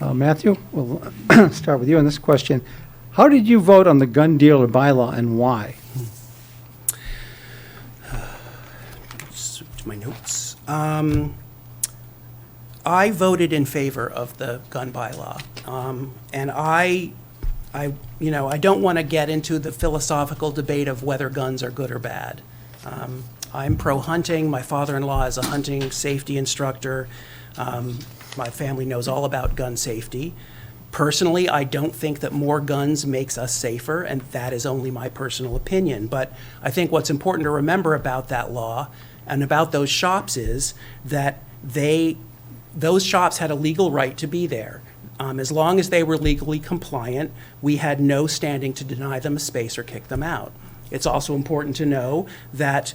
Matthew, we'll start with you on this question. How did you vote on the gun dealer bylaw and why? To my notes. I voted in favor of the gun bylaw. And I don't want to get into the philosophical debate of whether guns are good or bad. I'm pro-hunting. My father-in-law is a hunting safety instructor. My family knows all about gun safety. Personally, I don't think that more guns makes us safer, and that is only my personal opinion. But I think what's important to remember about that law and about those shops is that those shops had a legal right to be there. As long as they were legally compliant, we had no standing to deny them a space or kick them out. It's also important to know that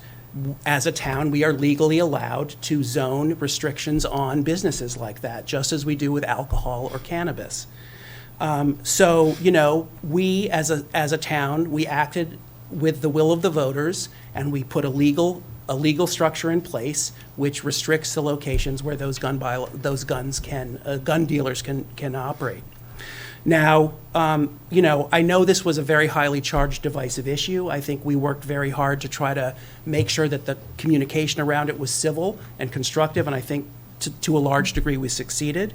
as a town, we are legally allowed to zone restrictions on businesses like that, just as we do with alcohol or cannabis. So, we as a town, we acted with the will of the voters, and we put a legal structure in place which restricts the locations where those gun dealers can operate. Now, I know this was a very highly charged, divisive issue. I think we worked very hard to try to make sure that the communication around it was civil and constructive, and I think to a large degree we succeeded.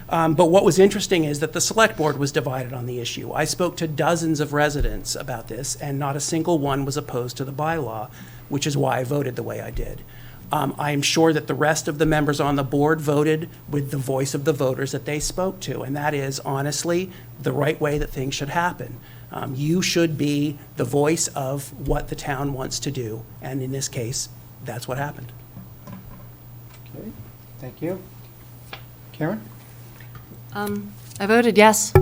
But what was interesting is that the select board was divided on the issue. I spoke to dozens of residents about this, and not a single one was opposed to the bylaw, which is why I voted the way I did. I am sure that the rest of the members on the board voted with the voice of the voters that they spoke to, and that is honestly the right way that things should happen. You should be the voice of what the town wants to do, and in this case, that's what happened. Okay, thank you. Karen? I voted yes.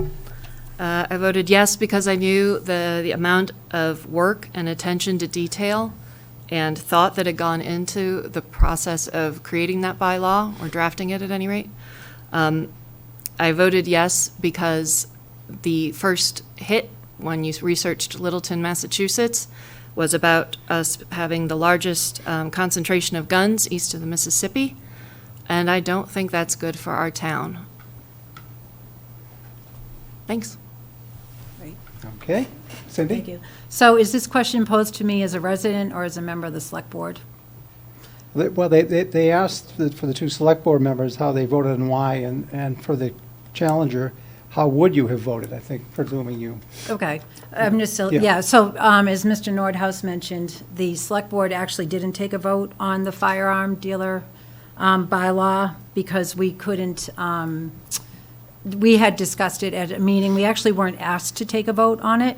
I voted yes because I knew the amount of work and attention to detail and thought that had gone into the process of creating that bylaw, or drafting it at any rate. I voted yes because the first hit when you researched Littleton, Massachusetts, was about us having the largest concentration of guns east of the Mississippi, and I don't think that's good for our town. Thanks. Okay. Cindy? Thank you. So is this question posed to me as a resident or as a member of the select board? Well, they asked for the two select board members how they voted and why, and for the challenger, how would you have voted, I think, presuming you. Okay. I'm just, Yeah. yeah, so as Mr. Nordhaus mentioned, the select board actually didn't take a vote on the firearm dealer bylaw because we couldn't, we had discussed it at a meeting. We actually weren't asked to take a vote on it.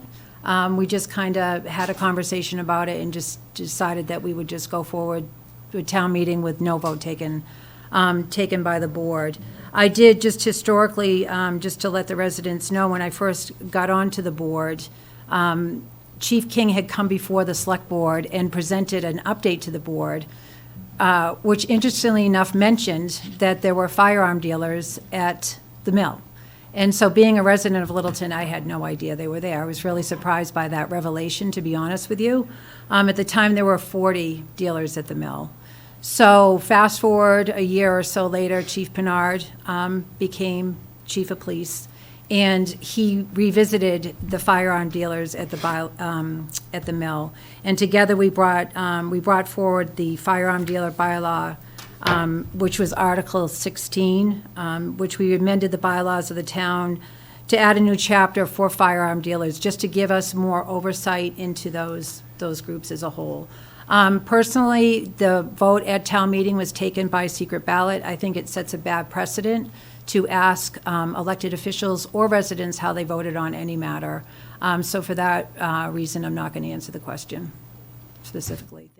We just kind of had a conversation about it and just decided that we would just go forward to a town meeting with no vote taken by the board. I did just historically, just to let the residents know, when I first got onto the board, Chief King had come before the select board and presented an update to the board, which interestingly enough mentioned that there were firearm dealers at the mill. And so being a resident of Littleton, I had no idea they were there. I was really surprised by that revelation, to be honest with you. At the time, there were 40 dealers at the mill. So fast forward a year or so later, Chief Pinard became chief of police, and he revisited the firearm dealers at the mill. And together we brought forward the firearm dealer bylaw, which was Article 16, which we amended the bylaws of the town to add a new chapter for firearm dealers, just to give us more oversight into those groups as a whole. Personally, the vote at town meeting was taken by secret ballot. I think it sets a bad precedent to ask elected officials or residents how they voted on any matter. So for that reason, I'm not going to answer the question specifically.